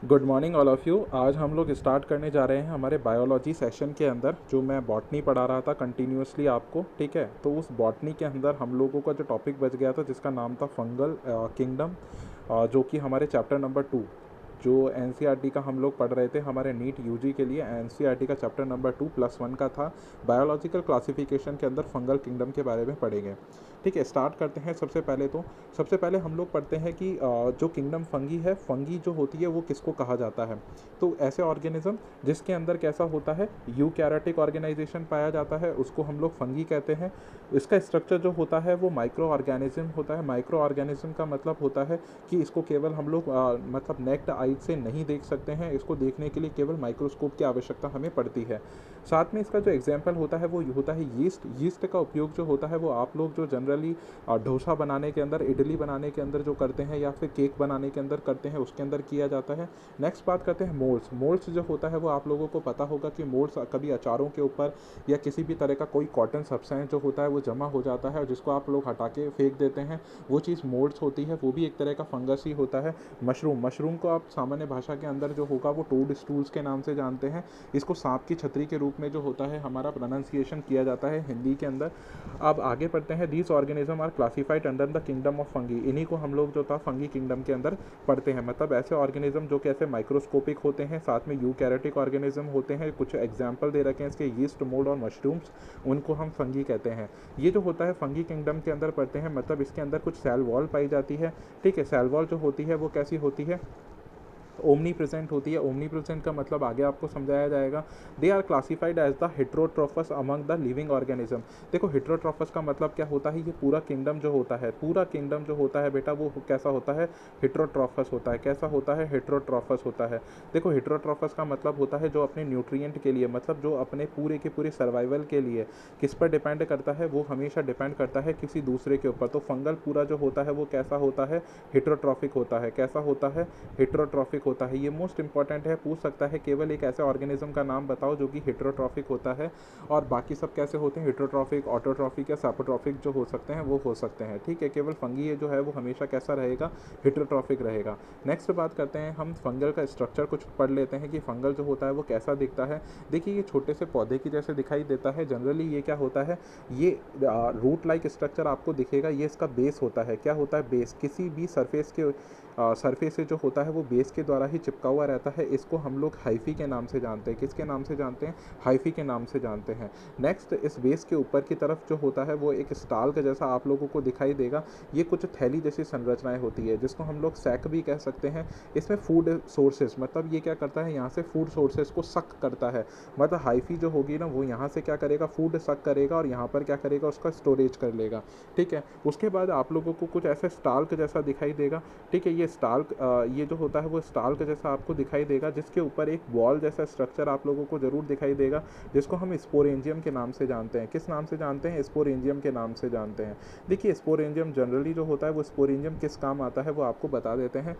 Good morning all of you. आज हम लोग स्टार्ट करने जा रहे हैं हमारे बायोलॉजी सेशन के अंदर, जो मैं बॉटनी पढ़ा रहा था कंटिन्यूसली आपको। ठीक है, तो उस बॉटनी के अंदर हम लोगों का जो टॉपिक बच गया था जिसका नाम था फंगल किंगडम, जो कि हमारे चैप्टर नंबर 2 जो एनसीईआरटी का हम लोग पढ़ रहे थे हमारे नीट यूजी के लिए। एनसीईआरटी का चैप्टर नंबर 2+1 का था। बायोलॉजिकल क्लासिफिकेशन के अंदर फंगल किंगडम के बारे में पढ़ेंगे। ठीक है, स्टार्ट करते हैं। सबसे पहले हम लोग पढ़ते हैं कि जो किंगडम फंगी है, फंगी जो होती है वो किसको कहा जाता है। तो ऐसे ऑर्गेनिज्म जिसके अंदर कैसा होता है, यूकैरियोटिक ऑर्गेनाइजेशन पाया जाता है, उसको हम लोग फंगी कहते हैं। इसका स्ट्रक्चर जो होता है वो माइक्रो ऑर्गेनिज्म होता है। माइक्रो ऑर्गेनिज्म का मतलब होता है कि इसको केवल हम लोग मतलब नेक्ड आई से नहीं देख सकते हैं, इसको देखने के लिए केवल माइक्रोस्कोप की आवश्यकता हमें पड़ती है। साथ में इसका जो एग्जाम्पल होता है वो होता है यीस्ट। यीस्ट का उपयोग जो होता है वो आप लोग जो जनरली डोसा बनाने के अंदर, इडली बनाने के अंदर जो करते हैं, या फिर केक बनाने के अंदर करते हैं, उसके अंदर किया जाता है। नेक्स्ट बात करते हैं मोल्ड्स। मोल्ड्स जो होता है वो आप लोगों को पता होगा कि मोल्ड्स कभी अचारों के ऊपर या किसी भी तरह का कोई कॉटन सब्सटेंस जो होता है वो जमा हो जाता है और जिसको आप लोग हटा के फेंक देते हैं, वो चीज़ मोल्ड्स होती है। वो भी एक तरह का फंगस ही होता है। मशरूम को आप सामान्य भाषा के अंदर जो होगा वो टोड स्टूल्स के नाम से जानते हैं। इसको सांप की छतरी के रूप में जो होता है हमारा प्रोनाउंसिएशन किया जाता है हिंदी के अंदर। अब आगे बढ़ते हैं। These organism are classified under the kingdom of fungi. इन्हीं को हम लोग जो था फंगी किंगडम के अंदर पढ़ते हैं। मतलब ऐसे ऑर्गेनिज्म जो कैसे माइक्रोस्कोपिक होते हैं, साथ में यूकैरियोटिक ऑर्गेनिज्म होते हैं। कुछ एग्जाम्पल दे रखे हैं इसके, यीस्ट, मोल्ड और मशरूम्स, उनको हम फंगी कहते हैं। ये जो होता है फंगी किंगडम के अंदर पढ़ते हैं, मतलब इसके अंदर कुछ सेल वॉल पाई जाती है। ठीक है, सेल वॉल जो होती है वो कैसी होती है, ओमनी प्रेजेंट होती है। ओमनी प्रेजेंट का मतलब आगे आपको समझाया जाएगा। They are classified as the heterotrophs among the living organism. देखो, हेट्रोट्रोफस का मतलब क्या होता है, ये पूरा किंगडम जो होता है, पूरा किंगडम जो होता है बेटा, वो कैसा होता है, हेट्रोट्रोफस होता है। कैसा होता है, हेट्रोट्रोफस होता है। देखो, हेट्रोट्रोफस का मतलब होता है जो अपने न्यूट्रिएंट के लिए, मतलब जो अपने पूरे के पूरे सर्वाइवल के लिए किस पर डिपेंड करता है, वो हमेशा डिपेंड करता है किसी दूसरे के ऊपर। तो फंगल पूरा जो होता है वो कैसा होता है, हेट्रोट्रॉफिक होता है। कैसा होता है, हेट्रोट्रॉफिक होता है। ये मोस्ट इंपॉर्टेंट है, पूछ सकता है केवल एक ऐसे ऑर्गेनिज्म का नाम बताओ जो कि हेट्रोट्रॉफिक होता है, और बाकी सब कैसे होते हैं, हेट्रोट्रॉफिक, ऑटोट्रॉफिक या सैप्रोट्रॉफिक जो हो सकते हैं वो हो सकते हैं। ठीक है, केवल फंगी ये जो है वो हमेशा कैसा रहेगा, हेट्रोट्रॉफिक रहेगा। नेक्स्ट बात करते हैं हम, फंगल का स्ट्रक्चर कुछ पढ़ लेते हैं कि फंगल जो होता है वो कैसा दिखता है। देखिए, ये छोटे से पौधे की जैसे दिखाई देता है। जनरली ये क्या होता है, ये रूट लाइक स्ट्रक्चर आपको दिखेगा। ये इसका बेस होता है। क्या होता है, बेस। किसी भी सरफेस के सरफेस से जो होता है वो बेस के द्वारा ही चिपका हुआ रहता है। इसको हम लोग हाइफी के नाम से जानते हैं। किसके नाम से जानते हैं, हाइफी के नाम से जानते हैं। नेक्स्ट, इस बेस के ऊपर की तरफ जो होता है वो एक स्टाल के जैसा आप लोगों को दिखाई देगा। ये कुछ थैली जैसी संरचनाएं होती है जिसको हम लोग सैक भी कह सकते हैं। इसमें फूड सोर्सेज, मतलब ये क्या करता है, यहाँ से फूड सोर्सेज को सक करता है। मतलब हाइफी जो होगी ना, वो यहाँ से क्या करेगा, फूड सक करेगा और यहाँ पर क्या करेगा, उसका स्टोरेज कर लेगा। ठीक है, उसके बाद आप लोगों को कुछ ऐसे स्टाल्क जैसा दिखाई देगा। ठीक है, ये स्टाल्क, ये जो होता है वो स्टाल्क जैसा आपको दिखाई देगा, जिसके ऊपर एक बॉल जैसा स्ट्रक्चर आप लोगों को जरूर दिखाई देगा, जिसको हम स्पोरेंजियम के नाम से जानते हैं। किस नाम से जानते हैं, स्पोरेंजियम के नाम से जानते हैं। देखिए, स्पोरेंजियम जनरली जो होता है वो, स्पोरेंजियम किस काम आता है वो आपको बता देते हैं।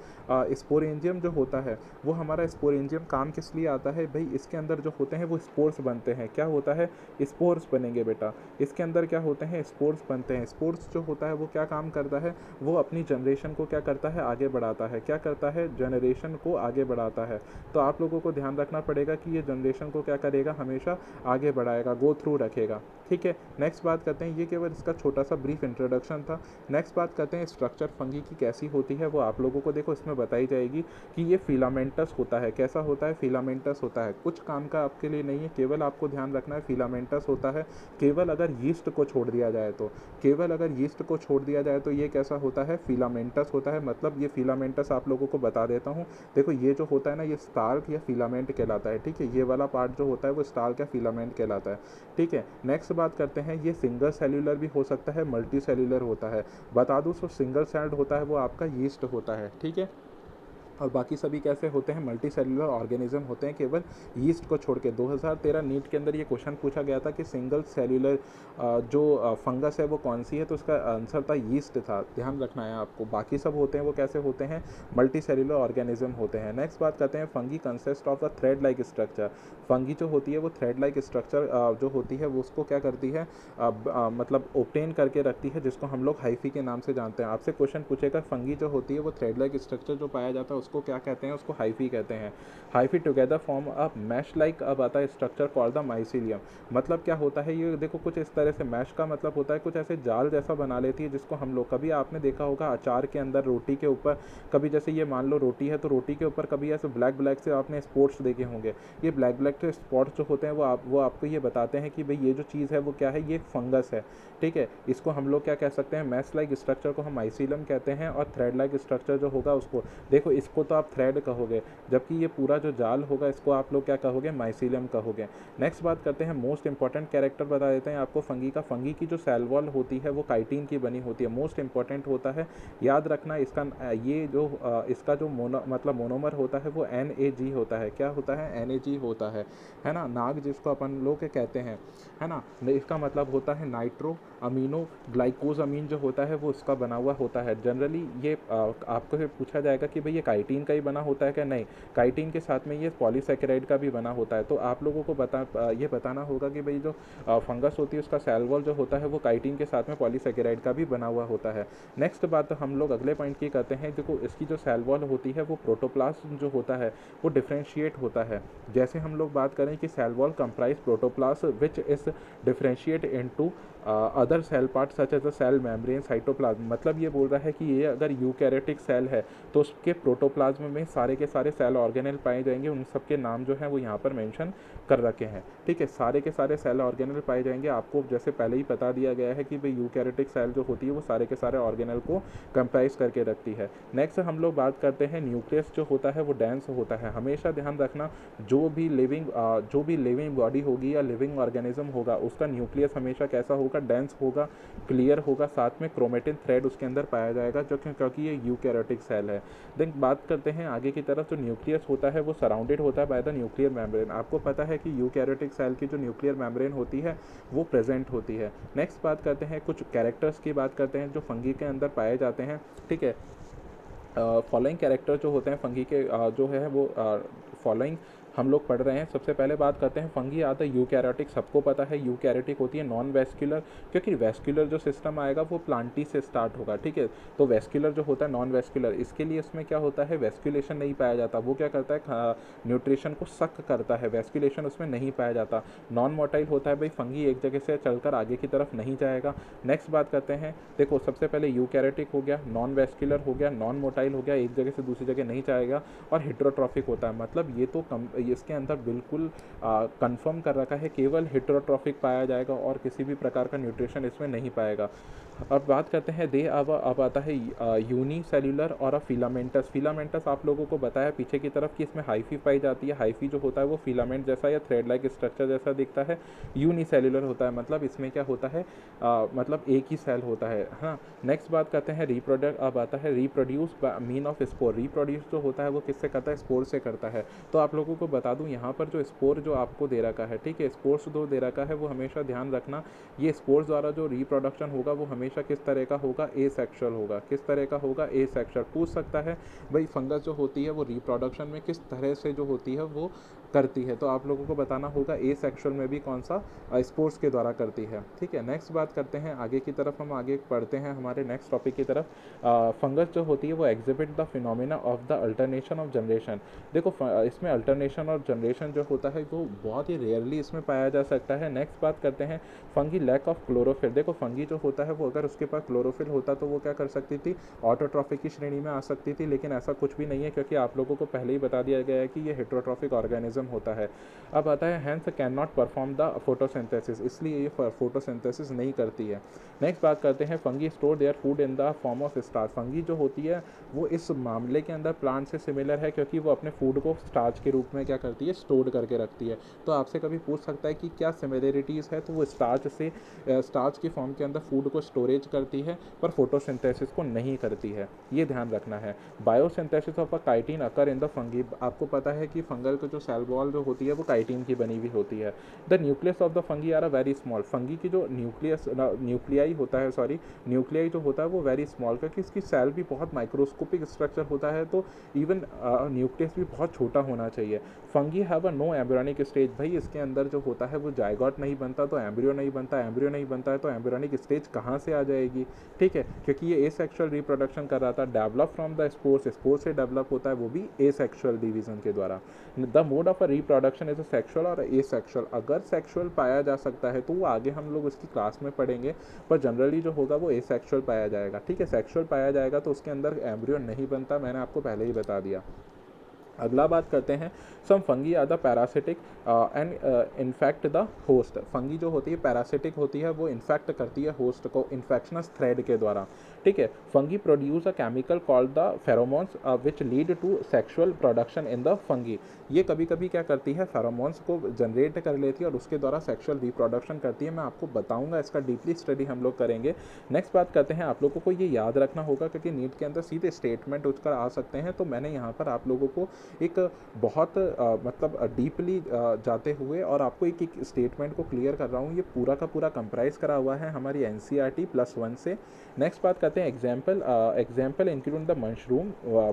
स्पोरेंजियम जो होता है वो, हमारा स्पोरेंजियम काम किस लिए आता है भाई, इसके अंदर जो होते हैं वो स्पोर्स बनते हैं। क्या होता है, स्पोर्स बनेंगे बेटा। इसके अंदर क्या होते हैं, स्पोर्स बनते हैं। स्पोर्स जो होता है वो क्या काम करता है, वो अपनी जनरेशन को क्या करता है, आगे बढ़ाता है। क्या करता है, जनरेशन को आगे बढ़ाता है। तो आप लोगों को ध्यान रखना पड़ेगा कि ये जनरेशन को क्या करेगा, हमेशा आगे बढ़ाएगा, गो थ्रू रखेगा। ठीक है, नेक्स्ट बात करते हैं, ये केवल इसका छोटा सा ब्रीफ इंट्रोडक्शन था। नेक्स्ट बात करते हैं स्ट्रक्चर फंगी की कैसी होती है, वो आप लोगों को देखो इसमें बताई जाएगी कि ये फिलामेंटस होता है। कैसा होता है, फिलामेंटस होता है। कुछ काम का आपके लिए नहीं है, केवल आपको ध्यान रखना है फिलामेंटस होता है। केवल अगर यीस्ट को छोड़ दिया जाए तो, केवल अगर यीस्ट को छोड़ दिया जाए तो ये कैसा होता है, फिलामेंटस होता है। मतलब ये फिलामेंटस आप लोगों को बता देता हूँ। देखो, ये जो होता है ना, ये स्टार्क या फिलामेंट कहलाता है। ठीक है, ये वाला पार्ट जो होता है वो स्टार्क या फिलामेंट कहलाता है। ठीक है, नेक्स्ट बात करते हैं, ये सिंगल सेल्यूलर भी हो सकता है, मल्टी सेल्यूलर होता है। बता दूँ, सो सिंगल सेल्ड होता है वो आपका यीस्ट होता है। ठीक है, और बाकी सभी कैसे होते हैं, मल्टी सेलुलर ऑर्गेनिज्म होते हैं, केवल यीस्ट को छोड़ के। 2013 नीट के अंदर ये क्वेश्चन पूछा गया था कि सिंगल सेलुलर जो फंगस है वो कौन सी है, तो उसका आंसर था यीस्ट था। ध्यान रखना है आपको। बाकी सब होते हैं वो कैसे होते हैं, मल्टी सेलुलर ऑर्गेनिज्म होते हैं। नेक्स्ट बात करते हैं, fungi consist of a thread like structure. Fungi जो होती है वो थ्रेड लाइक स्ट्रक्चर जो होती है वो उसको क्या करती है, मतलब ओब्टेन करके रखती है, जिसको हम लोग हाइफी के नाम से जानते हैं। आपसे क्वेश्चन पूछेगा, फंगी जो होती है वो थ्रेड लाइक स्ट्रक्चर जो पाया जाता है उसको क्या कहते हैं, उसको हाइफी कहते हैं। Hyphae together form a mesh like, अब आता है स्ट्रक्चर कॉल्ड द माइसीलियम। मतलब क्या होता है ये, देखो कुछ इस तरह से, मैश का मतलब होता है कुछ ऐसे जाल जैसा बना लेती है, जिसको हम लोग, कभी आपने देखा होगा अचार के अंदर रोटी के ऊपर, कभी जैसे ये मान लो रोटी है तो रोटी के ऊपर कभी ऐसे ब्लैक ब्लैक से आपने स्पॉट्स देखे होंगे। ये ब्लैक ब्लैक से स्पॉट्स जो होते हैं वो आपको ये बताते हैं कि भाई ये जो चीज़ है वो क्या है, ये फंगस है। ठीक है, इसको हम लोग क्या कह सकते हैं, मैश लाइक स्ट्रक्चर को हम माइसीलम कहते हैं, और थ्रेड लाइक स्ट्रक्चर जो होगा उसको, देखो इसको तो आप थ्रेड कहोगे, जबकि ये पूरा जो जाल होगा इसको आप लोग क्या कहोगे, माइसीलम कहोगे। नेक्स्ट बात करते हैं, मोस्ट इंपॉर्टेंट कैरेक्टर बता देते हैं आपको फंगी का। फंगी की जो सेल वॉल होती है वो काइटिन की बनी होती है, मोस्ट इंपॉर्टेंट होता है, याद रखना इसका। ये जो इसका जो मतलब मोनोमर होता है वो NAG होता है। क्या होता है, NAG होता है ना, नाग जिसको अपन लोग कहते हैं, है ना। इसका मतलब होता है नाइट्रो अमीनो ग्लाइकोजामीन जो होता है वो इसका बना हुआ होता है। जनरली ये आपको से पूछा जाएगा कि भाई ये काइटिन का ही बना होता है क्या, नहीं, काइटिन के साथ में ये पॉलीसेकेराइड का भी बना होता है। तो आप लोगों को ये बताना होगा कि भाई जो फंगस होती है उसका सेल वॉल जो होता है वो काइटिन के साथ में पॉलीसेकेराइड का भी बना हुआ होता है। नेक्स्ट बात हम लोग अगले पॉइंट की करते हैं, देखो इसकी जो सेल वॉल होती है वो प्रोटोप्लाज्म जो होता है वो डिफरेंशिएट होता है। जैसे हम लोग बात करें कि cell wall comprise protoplasm which is differentiate into other cell part such as the cell membrane cytoplasm. मतलब ये बोल रहा है कि ये अगर यूकैरियोटिक सेल है तो उसके प्रोटोप्लाज्म में सारे के सारे सेल ऑर्गेनेल पाए जाएंगे, उन सब के नाम जो हैं वो यहाँ पर मेंशन कर रखे हैं। ठीक है, सारे के सारे सेल ऑर्गेनेल पाए जाएंगे। आपको जैसे पहले ही बता दिया गया है कि भाई यूकैरियोटिक सेल जो होती है वो सारे के सारे ऑर्गेनेल को कंप्राइज करके रखती है। नेक्स्ट हम लोग बात करते हैं, न्यूक्लियस जो होता है वो डेंस होता है। हमेशा ध्यान रखना, जो भी लिविंग बॉडी होगी या लिविंग ऑर्गेनिज्म होगा उसका न्यूक्लियस हमेशा कैसा होगा, डेंस होगा, क्लियर होगा, साथ में क्रोमेटिन थ्रेड उसके अंदर पाया जाएगा, जो क्योंकि ये यूकैरियोटिक सेल है। देन बात करते हैं आगे की तरफ, जो न्यूक्लियस होता है वो सराउंडेड होता है बाय द न्यूक्लियर मेम्ब्रेन। आपको पता है कि यूकैरियोटिक सेल की जो न्यूक्लियर मेम्ब्रेन होती है वो प्रेजेंट होती है। नेक्स्ट बात करते हैं, कुछ कैरेक्टर्स की बात करते हैं जो फंगी के अंदर पाए जाते हैं। ठीक है, फॉलोइंग कैरेक्टर जो होते हैं फंगी के जो है वो फॉलोइंग हम लोग पढ़ रहे हैं। सबसे पहले बात करते हैं, फंगी आता है यूकैरियोटिक, सबको पता है यूकैरियोटिक होती है, नॉन वेस्कुलर, क्योंकि वेस्कुलर जो सिस्टम आएगा वो प्लांटी से स्टार्ट होगा। ठीक है, तो वेस्कुलर जो होता है, नॉन वेस्कुलर, इसके लिए इसमें क्या होता है, वेस्कुलेशन नहीं पाया जाता। वो क्या करता है, न्यूट्रिशन को सक करता है, वेस्कुलेशन उसमें नहीं पाया जाता। नॉन मोटाइल होता है, भाई फंगी एक जगह से चलकर आगे की तरफ नहीं जाएगा। नेक्स्ट बात करते हैं, देखो सबसे पहले यूकैरियोटिक हो गया, नॉन वेस्कुलर हो गया, नॉन मोटाइल हो गया, एक जगह से दूसरी जगह नहीं जाएगा, और हेटेरोट्रॉफिक होता है। मतलब ये तो इसके अंदर बिल्कुल कंफर्म कर रखा है, केवल हेटेरोट्रॉफिक पाया जाएगा और किसी भी प्रकार का न्यूट्रिशन इसमें नहीं पाएगा। अब बात करते हैं अब आता है यूनिसेल्युलर और फिलामेंटस। फिलामेंटस आप लोगों को बताया पीछे की तरफ कि इसमें हाइफी पाई जाती है। हाइफी जो होता है वो फिलामेंट जैसा या थ्रेड लाइक स्ट्रक्चर जैसा दिखता है। यूनिसेल्युलर होता है, मतलब इसमें क्या होता है, मतलब एक ही सेल होता है। हाँ, नेक्स्ट बात करते हैं रिप्रोडक्ट। अब आता है reproduce mean of spore. Reproduce जो होता है वो किससे करता है, स्पोर से करता है। तो आप लोगों को बता दूं, यहाँ पर जो स्पोर जो आपको दे रखा है, ठीक है, स्पोर्स दो दे रखा है, वो हमेशा ध्यान रखना, ये स्पोर्स द्वारा जो रिप्रोडक्शन होगा वो हमेशा किस तरह का होगा, एसेक्सुअल होगा। किस तरह का होगा, एसेक्सुअल। पूछ सकता है भाई फंगस जो होती है वो रिप्रोडक्शन में किस तरह से जो होती है वो करती है, तो आप लोगों को बताना होगा एसेक्सुअल में भी कौन सा, स्पोर्स के द्वारा करती है। ठीक है, नेक्स्ट बात करते हैं आगे की तरफ, हम आगे पढ़ते हैं हमारे नेक्स्ट टॉपिक की तरफ। फंगस जो होती है वो exhibit the phenomena of the alternation of generation. देखो इसमें अल्टरनेशन और जनरेशन जो होता है वो बहुत ही रेयरली इसमें पाया जा सकता है। नेक्स्ट बात करते हैं, फंगी लैक ऑफ क्लोरोफिल। देखो फंगी जो होता है वो अगर उसके पास क्लोरोफिल होता तो वो क्या कर सकती थी, ऑटोट्रॉफिक की श्रेणी में आ सकती थी, लेकिन ऐसा कुछ भी नहीं है, क्योंकि आप लोगों को पहले ही बता दिया गया है कि ये हेटेरोट्रॉफिक ऑर्गेनिज्म होता है। अब आता है hence can not perform the photosynthesis, इसलिए ये फोटोसिंथेसिस नहीं करती है। नेक्स्ट बात करते हैं, fungi store their food in the form of starch. Fungi जो होती है वो इस मामले के अंदर प्लांट से सिमिलर है, क्योंकि वो अपने फूड को स्टार्च के रूप में क्या करती है, स्टोर करके रखती है। तो आपसे कभी पूछ सकता है कि क्या सिमिलरिटीज़ है, तो वो स्टार्च की फॉर्म के अंदर फूड को स्टोरेज करती है पर फोटोसिंथेसिस को नहीं करती है, ये ध्यान रखना है। Biosynthesis of a chitin occur in the fungi. आपको पता है कि फंगल का जो सेल वॉल जो होती है वो काइटिन की बनी हुई होती है। The nucleus of the fungi are a very small, fungi की जो न्यूक्लियाई होता है, सॉरी न्यूक्लियाई जो होता है वो वेरी स्मॉल, क्योंकि इसकी सेल भी बहुत माइक्रोस्कोपिक स्ट्रक्चर होता है, तो इवन न्यूक्लियस भी बहुत छोटा होना चाहिए। Fungi have a no embryonic stage, भाई इसके अंदर जो होता है वो जायगोट नहीं बनता तो एम्ब्रियो नहीं बनता, एम्ब्रियो नहीं बनता है तो एम्ब्रियोनिक स्टेज कहाँ से आ जाएगी, ठीक है, क्योंकि ये एसेक्सुअल रिप्रोडक्शन कर रहा था। Develop from the spores, spores से डेवलप होता है वो भी एसेक्सुअल डिवीजन के द्वारा। The mode of a reproduction is a sexual और एसेक्सुअल, अगर सेक्सुअल पाया जा सकता है तो वो आगे हम लोग उसकी क्लास में पढ़ेंगे, पर जनरली जो होगा वो एसेक्सुअल पाया जाएगा, ठीक है। सेक्सुअल पाया जाएगा तो उसके अंदर एम्ब्रियो नहीं बनता, मैंने आपको पहले ही बता दिया। अगला बात करते हैं, some fungi are the parasitic and infect the host, fungi जो होती है पैरासिटिक होती है, वो इन्फेक्ट करती है होस्ट को इन्फेक्शनस थ्रेड के द्वारा, ठीक है। Fungi produce a chemical called the pheromones which lead to sexual production in the fungi, ये कभी कभी क्या करती है फेरोमोन्स को जनरेट कर लेती है और उसके द्वारा सेक्सुअल रिप्रोडक्शन करती है। मैं आपको बताऊंगा, इसका डीपली स्टडी हम लोग करेंगे। नेक्स्ट बात करते हैं, आप लोगों को ये याद रखना होगा क्योंकि नीट के अंदर सीधे स्टेटमेंट उठकर आ सकते हैं, तो मैंने यहाँ पर आप लोगों को एक बहुत मतलब डीपली जाते हुए और आपको एक एक स्टेटमेंट को क्लियर कर रहा हूँ। ये पूरा का पूरा कंप्राइज करा हुआ है हमारी NCERT +1 से। नेक्स्ट बात करते हैं example include the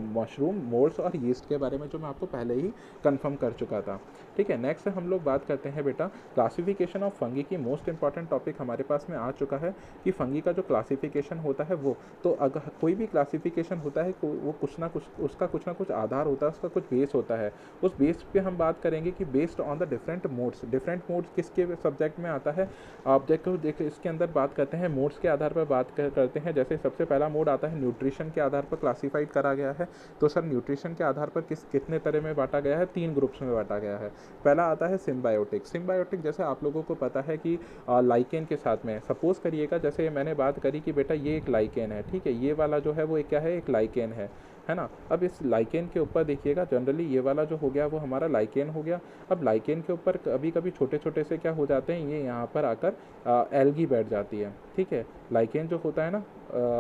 mushroom moulds और यीस्ट के बारे में, जो मैं आपको पहले ही कंफर्म कर चुका था, ठीक है। नेक्स्ट हम लोग बात करते हैं बेटा क्लासिफिकेशन ऑफ फंगी की। मोस्ट इंपॉर्टेंट टॉपिक हमारे पास में आ चुका है कि फंगी का जो क्लासिफिकेशन होता है वो, तो अगर कोई भी क्लासिफिकेशन होता है वो कुछ ना कुछ उसका कुछ ना कुछ आधार होता है, उसका कुछ बेस होता है। उस बेस पे हम बात करेंगे कि based on the different modes किसके सब्जेक्ट में आता है, ऑब्जेक्ट को देख इसके अंदर बात करते हैं, मोड्स के आधार पर बात करते हैं। जैसे सबसे पहला मोड आता है न्यूट्रिशन के आधार पर क्लासीफाइड करा गया है, तो सर न्यूट्रिशन के आधार पर कितने तरह में बांटा गया है, 3 ग्रुप्स में बांटा गया है। पहला आता है सिम्बायोटिक, जैसे आप लोगों को पता है कि लाइकेन के साथ में सपोज करिएगा, जैसे मैंने बात करी कि बेटा ये एक लाइकेन है, ठीक है, ये वाला जो है वो क्या है, एक लाइकेन है ना। अब इस लाइकेन के ऊपर देखिएगा, जनरली ये वाला जो हो गया वो हमारा लाइकेन हो गया। अब लाइकेन के ऊपर कभी कभी छोटे छोटे से क्या हो जाते हैं, ये यहाँ पर आकर एल्गी बैठ जाती है, ठीक है। लाइकेन जो होता है ना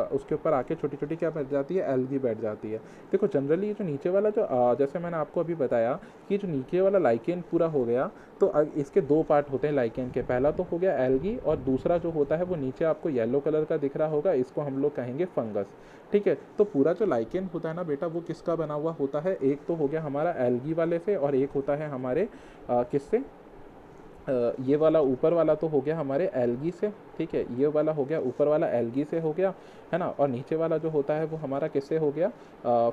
उसके ऊपर आके छोटी छोटी क्या बैठ जाती है, एल्गी बैठ जाती है। देखो जनरली ये जो नीचे वाला जो जैसे मैंने आपको अभी बताया कि जो नीचे वाला लाइकेन पूरा हो गया, तो इसके 2 पार्ट होते हैं लाइकेन के। पहला तो हो गया एल्गी और दूसरा जो होता है वो नीचे आपको येलो कलर का दिख रहा होगा, इसको हम लोग कहेंगे फंगस, ठीक है। तो पूरा जो लाइकेन होता है ना बेटा, वो किसका बना हुआ होता है, एक तो हो गया हमारा एल्गी वाले से और एक होता है हमारे किससे, ये वाला ऊपर वाला तो हो गया हमारे एल्गी से, ठीक है, ये वाला हो गया ऊपर वाला एल्गी से हो गया, है ना, और नीचे वाला जो होता है वो हमारा किससे हो गया,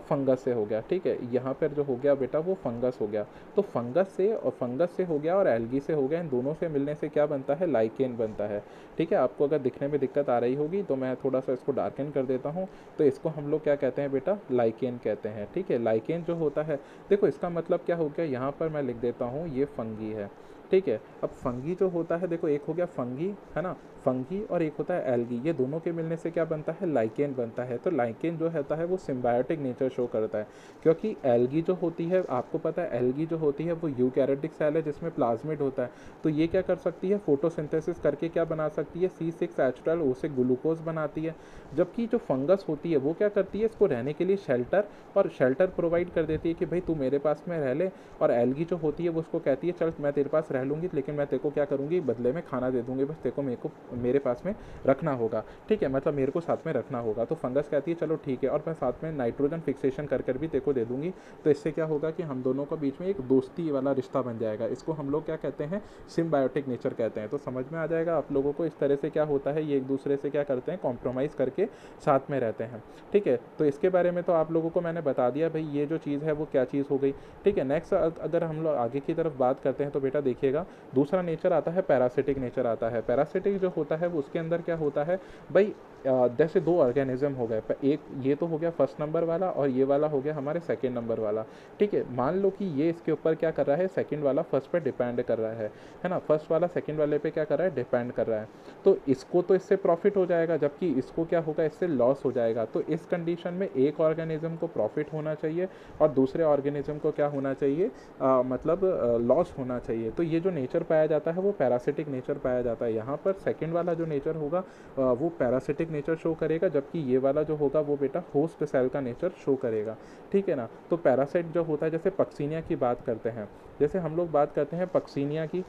फंगस से हो गया, ठीक है। यहाँ पर जो हो गया बेटा वो फंगस हो गया, तो फंगस से हो गया और एल्गी से हो गया, इन दोनों से मिलने से क्या बनता है, लाइकेन बनता है, ठीक है। आपको अगर दिखने में दिक्कत आ रही होगी तो मैं थोड़ा सा इसको डार्कन कर देता हूँ, तो इसको हम लोग क्या कहते हैं बेटा, लाइकेन कहते हैं, ठीक है। लाइकेन जो होता है, देखो इसका मतलब क्या हो गया, यहाँ पर मैं लिख देता हूँ ये फंगी है, ठीक है। अब फंगी जो होता है, देखो एक हो गया फंगी, है ना, फंगी, और एक होता है एल्गी, ये दोनों के मिलने से क्या बनता है, लाइकेन बनता है। तो लाइकेन जो होता है वो सिम्बायोटिक नेचर शो करता है, क्योंकि एल्गी जो होती है, आपको पता है एल्गी जो होती है वो यूकैरियोटिक सेल है जिसमें प्लाज्मिड होता है, तो ये क्या कर सकती है, फोटोसिंथेसिस करके क्या बना सकती है, C6H12O से ग्लूकोज बनाती है। जबकि जो फंगस होती है वो क्या करती है, इसको रहने के लिए शेल्टर प्रोवाइड कर देती है कि भाई तू मेरे पास में रह ले, और एल्गी जो होती है वो उसको कहती है चल मैं तेरे पास रह लूँगी, लेकिन मैं तेरे को क्या करूँगी, बदले में खाना दे दूँगी, बस तेरे को मेरे पास में रखना होगा, ठीक है, मतलब मेरे को साथ में रखना होगा। तो फंगस कहती है चलो ठीक है, और मैं साथ में नाइट्रोजन फिक्सेशन कर भी तेरे को दे दूँगी, तो इससे क्या होगा कि हम दोनों के बीच में एक दोस्ती वाला रिश्ता बन जाएगा। इसको हम लोग क्या कहते हैं, सिम्बायोटिक नेचर कहते हैं। तो समझ में आ जाएगा आप लोगों को, इस तरह से क्या होता है, ये एक दूसरे से क्या करते हैं, कॉम्प्रोमाइज़ करके साथ में रहते हैं, ठीक है। तो इसके बारे में तो आप लोगों को मैंने बता दिया भाई, ये जो चीज़ है वो क्या चीज़ हो गई, ठीक है। नेक्स्ट अगर हम लोग आगे की तरफ बात करते हैं तो बेटा देखिएगा, दूसरा नेचर आता है पैरासिटिक नेचर आता है। पैरासिटिक जो होता है वो उसके अंदर क्या होता है भाई, जैसे 2 ऑर्गेनिज्म हो गए, एक ये तो हो गया फर्स्ट नंबर वाला और ये वाला हो गया हमारे सेकंड नंबर वाला, ठीक है। मान लो कि ये इसके ऊपर क्या कर रहा है, सेकंड वाला फर्स्ट पे डिपेंड कर रहा है ना, फर्स्ट वाला सेकंड वाले पे क्या कर रहा है, डिपेंड कर रहा है, तो इसको तो इससे प्रॉफिट हो जाएगा, जबकि इसको क्या होगा, इससे लॉस हो जाएगा। तो इस कंडीशन में एक ऑर्गेनिज्म को प्रॉफिट होना चाहिए और दूसरे ऑर्गेनिज्म को क्या होना चाहिए, मतलब लॉस होना चाहिए। तो ये जो नेचर पाया जाता है वो पैरासिटिक नेचर पाया जाता है। यहाँ पर सेकंड वाला जो नेचर होगा वो पैरासिटिक नेचर शो करेगा, जबकि ये वाला जो होगा वो बेटा होस्ट सेल का नेचर शो करेगा, ठीक है ना। तो पैरासाइट जो होता है, जैसे पक्सीनिया की बात करते हैं, जैसे हम लोग बात करते हैं पक्सीनिया की,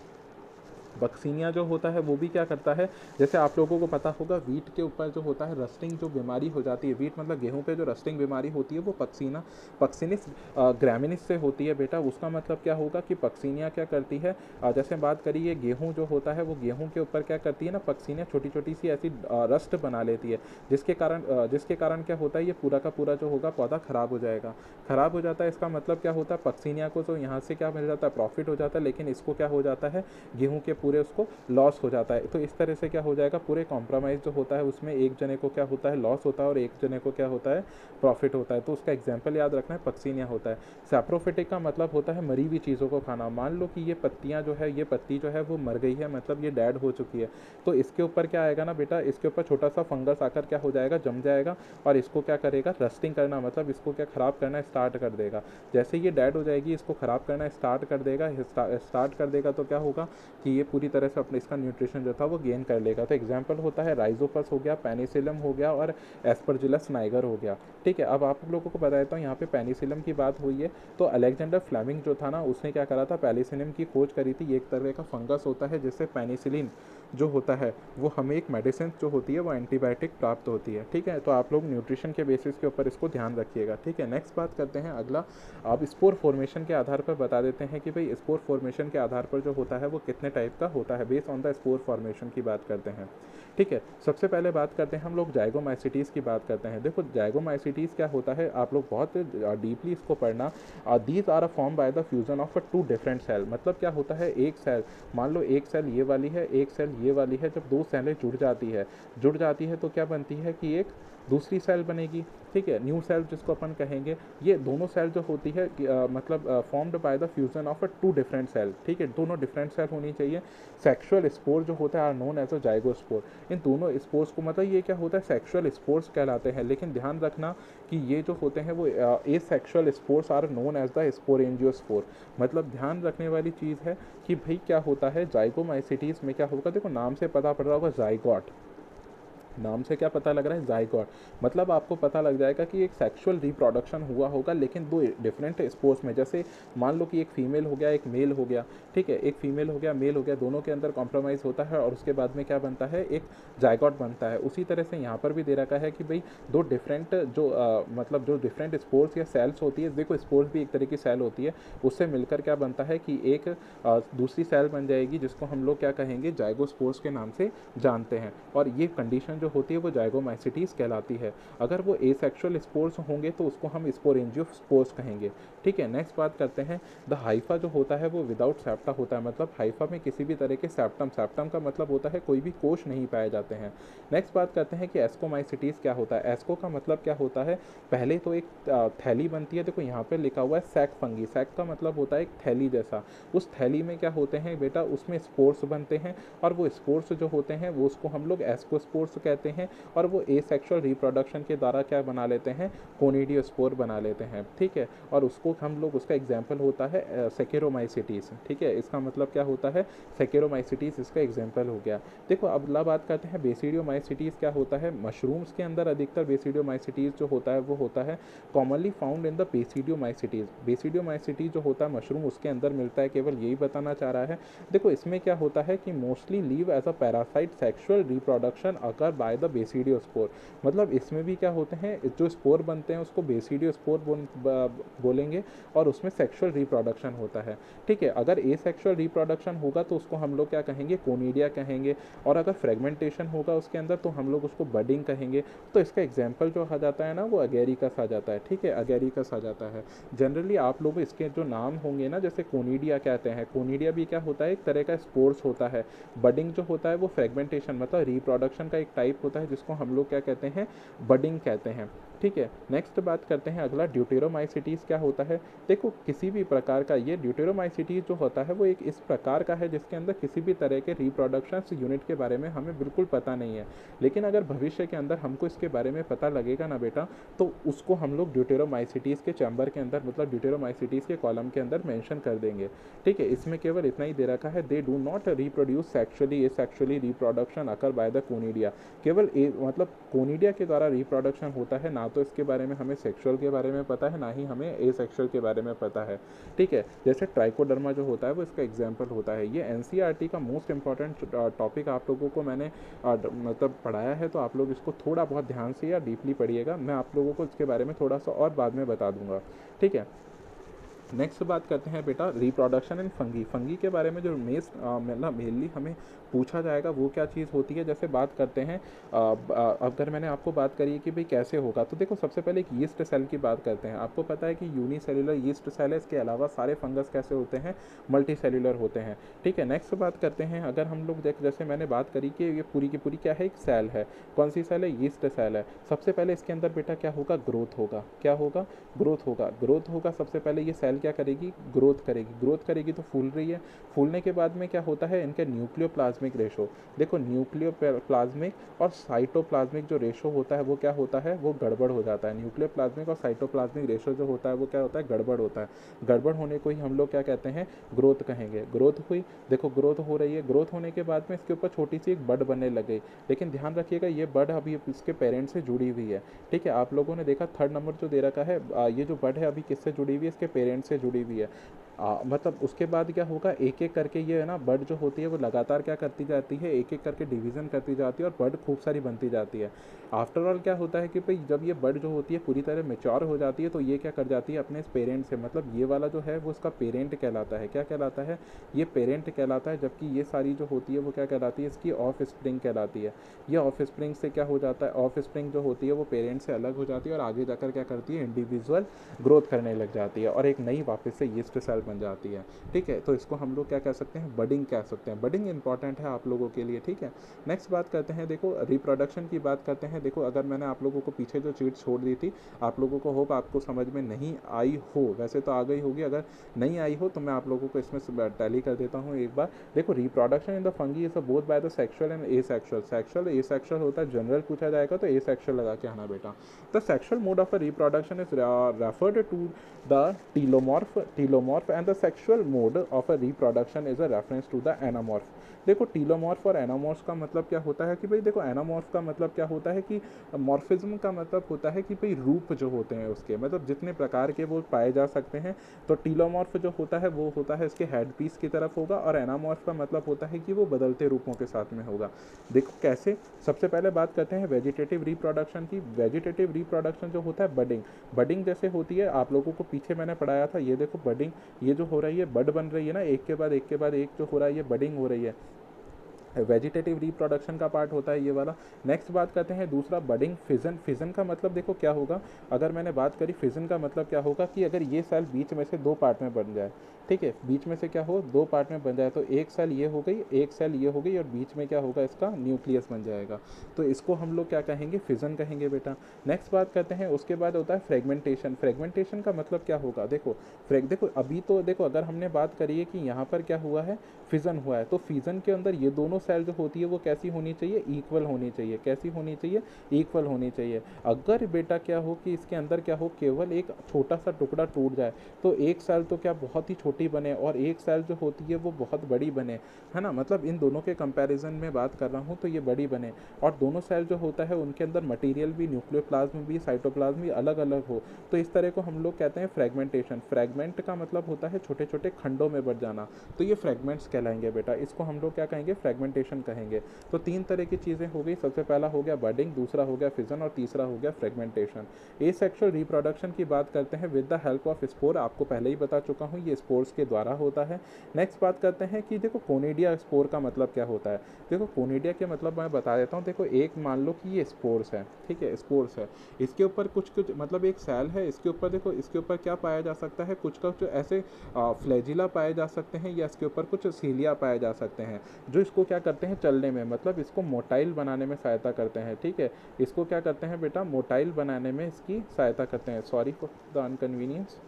बक्सीनिया जो होता है वो भी क्या करता है, जैसे आप लोगों को पता होगा वीट के ऊपर जो होता है रस्टिंग जो बीमारी हो जाती है, वीट मतलब गेहूं पे जो रस्टिंग बीमारी होती है वो पक्सीनिस ग्रामिनिस से होती है बेटा। उसका मतलब क्या होगा कि पक्सीनिया क्या करती है, जैसे बात करिए गेहूं जो होता है वो गेहूं के ऊपर क्या करती है ना, पक्सीनिया छोटी छोटी सी ऐसी रस्ट बना लेती है, जिसके कारण क्या होता है, ये पूरा का पूरा जो होगा पौधा खराब हो जाएगा, खराब हो जाता है। इसका मतलब क्या होता है, पक्सीनिया को तो यहाँ से क्या मिल जाता है, प्रॉफिट हो जाता है, लेकिन इसको क्या हो जाता है, गेहूं के पूरे उसको लॉस हो जाता है। तो इस तरह से क्या हो जाएगा, पूरे कॉम्प्रोमाइज़ जो होता है उसमें एक जने को क्या होता है, लॉस होता है, और एक जने को क्या होता है, प्रॉफिट होता है। तो उसका एग्जाम्पल याद रखना है, पक्सीनिया होता है। सैप्रोफिटिक का मतलब होता है मरी हुई चीज़ों को खाना। मान लो कि ये पत्तियाँ जो है, ये पत्ती जो है वो मर गई है, मतलब ये डेड हो चुकी है, तो इसके ऊपर क्या आएगा ना बेटा, इसके ऊपर छोटा सा फंगस आकर क्या हो जाएगा, जम जाएगा, और इसको क्या करेगा, रस्टिंग करना, मतलब इसको क्या खराब करना स्टार्ट कर देगा। जैसे ये डेड हो जाएगी, इसको खराब करना स्टार्ट कर देगा, तो क्या होगा कि ये पूरी तरह से अपने इसका न्यूट्रिशन जो था वो गेन कर लेगा। तो एग्जाम्पल होता है राइजोपस हो गया, पेनिसिलम हो गया, और एस्परजिलस नाइगर हो गया, ठीक है। अब आप लोगों को बता देता हूँ, यहाँ पे पेनिसिलम की बात हुई है, तो अलेक्जेंडर फ्लेमिंग जो था ना, उसने क्या करा था, पेनिसिलिन की खोज करी थी। ये एक तरह का फंगस होता है जिससे पेनिसिलिन जो होता है वो हमें एक मेडिसिन जो होती है वो एंटीबायोटिक प्राप्त होती है, ठीक है। तो आप लोग न्यूट्रिशन के बेसिस के ऊपर इसको ध्यान रखिएगा, ठीक है। नेक्स्ट बात करते हैं अगला, आप स्पोर फॉर्मेशन के आधार पर बता देते हैं कि भाई स्पोर फॉर्मेशन के आधार पर जो होता है वो कितने टाइप का होता है, based on the spore formation की बात करते हैं, ठीक है। सबसे पहले बात करते हैं हम लोग जाइगोमाइसिटीज़ की बात करते हैं। देखो जाइगोमाइसिटीज़ क्या होता है, आप लोग बहुत डीपली इसको पढ़ना। These are a form by the fusion of a two different cell. मतलब क्या होता है, एक सेल, मान लो एक सेल ये वाली है, एक सेल ये वाली है, जब दो सेलें जुड़ जाती है तो क्या बनती है कि एक दूसरी सेल बनेगी, ठीक है, न्यू सेल जिसको अपन कहेंगे। ये दोनों सेल जो होती है मतलब formed by the fusion of a two different cell, ठीक है, दोनों डिफरेंट सेल होनी चाहिए। सेक्सुअल स्पोर जो होता है are known as a zygospore. इन दोनों स्पोर्स को मतलब ये क्या होता है, सेक्सुअल स्पोर्स कहलाते हैं, लेकिन ध्यान रखना कि ये जो होते हैं वो asexual spores are known as the sporangiospore. मतलब ध्यान रखने वाली चीज़ है कि भाई क्या होता है जाइगोमाइसिटीज़ में क्या होगा, देखो नाम से पता पड़ रहा होगा जाइगोट, नाम से क्या पता लग रहा है, जाइगोट, मतलब आपको पता लग जाएगा कि एक सेक्सुअल रिप्रोडक्शन हुआ होगा, लेकिन दो डिफरेंट स्पोर्स में। जैसे मान लो कि एक फीमेल हो गया, एक मेल हो गया, ठीक है, एक फीमेल हो गया, मेल हो गया, दोनों के अंदर कॉम्प्रोमाइज़ होता है और उसके बाद में क्या बनता है, एक जाइगोट बनता है। उसी तरह से यहाँ पर भी दे रखा है कि भाई दो डिफरेंट जो मतलब जो डिफरेंट स्पोर्स या सेल्स होती है, देखो स्पोर्स भी एक तरह की सेल होती है, उससे मिलकर क्या बनता है कि एक दूसरी सेल बन जाएगी, जिसको हम लोग क्या कहेंगे, जाइगोस्पोर्स के नाम से जानते हैं। और ये कंडीशन जो होती है वो जाइगोमाइसिटीज़ कहलाती है। अगर वो एसेक्सुअल स्पोर्स होंगे तो उसको हम स्पोरेंजियोस्पोर्स कहेंगे, ठीक है। नेक्स्ट बात करते हैं, द हाइफा जो होता है वो विदाउट सेप्टा होता है, मतलब हाइफा में किसी भी तरह के सेप्टम का मतलब होता है कोई भी कोश नहीं पाए जाते हैं। नेक्स्ट बात करते हैं कि एस्कोमाइसिटीज़ क्या होता है। एस्को का मतलब क्या होता है, पहले तो एक थैली बनती है, देखो यहाँ पे लिखा हुआ है सैक फंगी, सैक का मतलब होता है एक थैली जैसा। उस थैली में क्या होते हैं बेटा, उसमें स्पोर्स बनते हैं, और वो स्पोर्स जो होते हैं वो उसको हम लोग एस्कोस्पोर्स कहते हैं, और वो एसेक्सुअल रिप्रोडक्शन के द्वारा क्या बना लेते हैं, कोनिडियोस्पोर बना लेते हैं, ठीक है। और उसको हम लोग, उसका एग्जाम्पल होता है सेकेरोमाइसिटीज़, ठीक है। इसका मतलब क्या होता है, सेकेरोमाइसिटीज़ इसका एग्जाम्पल हो गया। देखो अब अगला बात करते हैं बेसिडियोमाइसिटीज़ क्या होता है। मशरूम्स के अंदर अधिकतर बेसिडियोमाइसिटीज़ जो होता है वो होता है कॉमनली फाउंड इन द बेसिडियोमाइसिटीज़। बेसिडियोमाइसिटीज़ जो होता है मशरूम उसके अंदर मिलता है, केवल यही बताना चाह रहा है। देखो इसमें क्या होता है कि mostly live as a parasite sexual reproduction occur by the basidiospore. मतलब इसमें भी क्या होते हैं, जो स्पोर बनते हैं उसको बेसिडियोस्पोर बोलेंगे, और उसमें सेक्सुअल रिप्रोडक्शन होता है, ठीक है। अगर एसेक्सुअल रिप्रोडक्शन होगा तो उसको हम लोग क्या कहेंगे, कोनिडिया कहेंगे, और अगर फ्रेगमेंटेशन होगा उसके अंदर तो हम लोग उसको बडिंग कहेंगे। तो इसका एग्जाम्पल जो आ जाता है ना वो अगेरिकस आ जाता है, ठीक है, अगेरिकस आ जाता है। जनरली आप लोग इसके जो नाम होंगे ना, जैसे कोनिडिया कहते हैं, कोनिडिया भी क्या होता है, एक तरह का स्पोर्स होता है। बडिंग जो होता है वो फ्रेगमेंटेशन मतलब रिप्रोडक्शन का एक टाइप होता है, जिसको हम लोग क्या कहते हैं, बडिंग कहते हैं, ठीक है। नेक्स्ट बात करते हैं अगला, ड्यूटेरोमाइसिटीज़ क्या होता है। देखो किसी भी प्रकार का ये ड्यूटेरोमाइसिटीज़ जो होता है वो एक इस प्रकार का है जिसके अंदर किसी भी तरह के रिप्रोडक्शंस यूनिट के बारे में हमें बिल्कुल पता नहीं है, लेकिन अगर भविष्य के अंदर हमको इसके बारे में पता लगेगा ना बेटा, तो उसको हम लोग ड्यूटेरोमाइसिटीज़ के चैम्बर के अंदर मतलब ड्यूटेरोमाइसिटीज़ के कॉलम के अंदर मेंशन कर देंगे। ठीक है, इसमें केवल इतना ही दे रखा है, they do not reproduce sexually asexually reproduction occur by the conidia. केवल मतलब कोनिडिया के द्वारा रिप्रोडक्शन होता है, ना तो इसके बारे में हमें सेक्सुअल के बारे में पता है, ना ही हमें एसेक्सुअल के बारे में पता है। ठीक है, जैसे ट्राइकोडर्मा जो होता है वो इसका एग्जाम्पल होता है। ये एनसीईआरटी का मोस्ट इंपॉर्टेंट टॉपिक आप लोगों को मैंने मतलब पढ़ाया है, तो आप लोग इसको थोड़ा बहुत ध्यान से या डीपली पढ़िएगा। मैं आप लोगों को इसके बारे में थोड़ा सा और बाद में बता दूंगा। ठीक है, नेक्स्ट बात करते हैं बेटा रिप्रोडक्शन इन फंगी। फंगी के बारे में जो मतलब मेनली हमें पूछा जाएगा वो क्या चीज़ होती है। जैसे बात करते हैं अगर मैंने आपको बात करी है कि भाई कैसे होगा, तो देखो सबसे पहले एक यीस्ट सेल की बात करते हैं। आपको पता है कि यूनिसेल्युलर यीस्ट सेल है, इसके अलावा सारे फंगस कैसे होते हैं, मल्टी सेल्युलर होते हैं। ठीक है, नेक्स्ट बात करते हैं, अगर हम लोग जैसे मैंने बात करी कि ये पूरी की पूरी क्या है, एक सेल है। कौन सी सेल है, यीस्ट सेल है। सबसे पहले इसके अंदर बेटा क्या होगा, ग्रोथ होगा। क्या होगा, ग्रोथ होगा। ग्रोथ होगा, सबसे पहले ये सेल क्या करेगी, ग्रोथ करेगी। ग्रोथ करेगी तो फूल रही है। फूलने के बाद में क्या होता है, इनके न्यूक्लियोप्लाज्मिक रेशो, देखो न्यूक्लियोप्लाज्मिक और साइटोप्लाज्मिक जो रेशो होता है वो क्या होता है, वो गड़बड़ हो जाता है। न्यूक्लियोप्लाज्मिक और साइटोप्लाज्मिक रेशो जो होता है वो क्या होता है, गड़बड़ होता है। गड़बड़ होने को ही हम लोग क्या कहते हैं, ग्रोथ कहेंगे। ग्रोथ हुई, देखो ग्रोथ हो रही है। ग्रोथ होने के बाद में इसके ऊपर छोटी सी एक बड बनने लग गई, लेकिन ध्यान रखिएगा ये बड अभी इसके पेरेंट्स से जुड़ी हुई है। ठीक है, आप लोगों ने देखा थर्ड नंबर जो दे रखा है, ये जो बड है अभी किससे जुड़ी हुई है, इसके पेरेंट्स से जुड़ी हुई है। मतलब उसके बाद क्या होगा, एक एक करके ये है ना बर्ड जो होती है वो लगातार क्या करती जाती है, एक एक करके डिवीज़न करती जाती है और बर्ड खूब सारी बनती जाती है। आफ्टर ऑल क्या होता है कि भाई जब ये बर्ड जो होती है पूरी तरह मेच्योर हो जाती है, तो ये क्या कर जाती है अपने इस पेरेंट से, मतलब ये वाला जो है वो इसका पेरेंट कहलाता है। क्या कहलाता है, ये पेरेंट कहलाता है। जबकि ये सारी जो होती है वो क्या कहलाती है, इसकी ऑफ स्प्रिंग कहलाती है। ये ऑफ स्प्रिंग से क्या हो जाता है, ऑफ स्प्रिंग जो होती है वो पेरेंट से अलग हो जाती है और आगे जाकर क्या करती है, इंडिविजुअल ग्रोथ करने लग जाती है और एक नई वापस से यीस्ट सेल बन जाती है। ठीक है, तो इसको हम लोग क्या कह सकते हैं, बडिंग कह सकते हैं। बडिंग इंपॉर्टेंट है आप लोगों के लिए। ठीक है, नेक्स्ट बात करते हैं, देखो रिप्रोडक्शन की बात करते हैं। देखो अगर मैंने आप लोगों को पीछे जो चीट छोड़ दी थी, आप लोगों को होप आपको समझ में नहीं आई हो, वैसे तो आ गई होगी, अगर नहीं आई हो तो मैं आप लोगों को इसमें टैली कर देता हूँ एक बार। देखो reproduction in the fungi is both by the sexual and asexual. Sexual asexual होता है, जनरल पूछा जाएगा तो एसेक्सुअल लगा के आना बेटा। The sexual mode of a reproduction is referred to the telomorph and the sexual mode of a reproduction is a reference to the anamorph। देखो टीलोमॉर्फ और एनामॉर्फ का मतलब क्या होता है कि भाई देखो एनामॉर्फ का मतलब क्या होता है कि मॉर्फिज्म का मतलब होता है कि भाई रूप जो होते हैं उसके, मतलब जितने प्रकार के वो पाए जा सकते हैं। तो टीलोमॉर्फ जो होता है वो होता है इसके हेड पीस की तरफ होगा, और एनामॉर्फ का मतलब होता है कि वो बदलते रूपों के साथ में होगा। देखो कैसे, सबसे पहले बात करते हैं वेजिटेटिव रिप्रोडक्शन की। वेजिटेटिव रिप्रोडक्शन जो होता है बडिंग, बडिंग जैसे होती है, आप लोगों को पीछे मैंने पढ़ाया था, ये देखो बडिंग, ये जो हो रही है बड बन रही है ना, एक के बाद एक के बाद एक जो हो रहा है ये बडिंग हो रही है। वेजिटेटिव रिप्रोडक्शन का पार्ट होता है ये वाला। नेक्स्ट बात करते हैं दूसरा बडिंग फिजन। फिजन का मतलब देखो क्या होगा, अगर मैंने बात करी फिजन का मतलब क्या होगा कि अगर ये सेल बीच में से दो पार्ट में बन जाए, ठीक है, बीच में से क्या हो, दो पार्ट में बन जाए, तो एक सेल ये हो गई, एक सेल ये हो गई, और बीच में क्या होगा, इसका न्यूक्लियस बन जाएगा। तो इसको हम लोग क्या कहेंगे, फिजन कहेंगे बेटा। नेक्स्ट बात करते हैं, उसके बाद होता है फ्रेगमेंटेशन। फ्रेगमेंटेशन का मतलब क्या होगा, देखो देखो अभी तो देखो अगर हमने बात करी है कि यहाँ पर क्या हुआ है, फिजन हुआ है, तो फिजन के अंदर ये दोनों सेल जो होती है वो कैसी होनी चाहिए, इक्वल होनी चाहिए। कैसी होनी चाहिए, इक्वल होनी चाहिए। अगर बेटा क्या हो कि इसके अंदर क्या हो, केवल एक छोटा सा टुकड़ा टूट जाए, तो एक सेल तो क्या बहुत ही छोटी बने और एक सेल जो होती है वो बहुत बड़ी बने, है ना। मतलब इन दोनों के कंपैरिजन में बात कर रहा हूँ तो ये बड़ी बने, और दोनों सेल जो होता है उनके अंदर मटेरियल भी, न्यूक्लियोप्लाज्म भी, साइटोप्लाज्म भी अलग अलग हो, तो इस तरह को हम लोग कहते हैं फ्रेगमेंटेशन। फ्रेगमेंट का मतलब होता है छोटे छोटे खंडों में बढ़ जाना, तो ये फ्रेगमेंट्स कहलाएंगे बेटा। इसको हम लोग क्या कहेंगे, फ्रेगमेंटेशन कहेंगे। तो तीन तरह की चीज़ें हो गई, सबसे पहला हो गया बडिंग, दूसरा हो गया फिजन, और तीसरा हो गया फ्रेगमेंटेशन। एसेक्सुअल रिप्रोडक्शन की बात करते हैं with the help of spore. आपको पहले ही बता चुका हूँ, ये स्पोर्स के द्वारा होता है। नेक्स्ट बात करते हैं कि देखो कोनिडिया स्पोर का मतलब क्या होता है। देखो कोनिडिया के मतलब मैं बता देता हूँ। देखो एक मान लो कि ये स्पोर्स है, ठीक है, स्पोर्स है, इसके ऊपर कुछ कुछ मतलब एक सेल है, इसके ऊपर देखो, इसके ऊपर क्या पाया जा सकता है, कुछ कुछ ऐसे फ्लैजिला पाए जा सकते हैं, या इसके ऊपर कुछ सीलिया पाए जा सकते हैं, जो इसको क्या करते हैं चलने में, मतलब इसको मोटाइल बनाने में सहायता करते हैं, ठीक है। इसको क्या करते हैं बेटा, मोटाइल बनाने में इसकी सहायता करते हैं। Sorry for the inconvenience.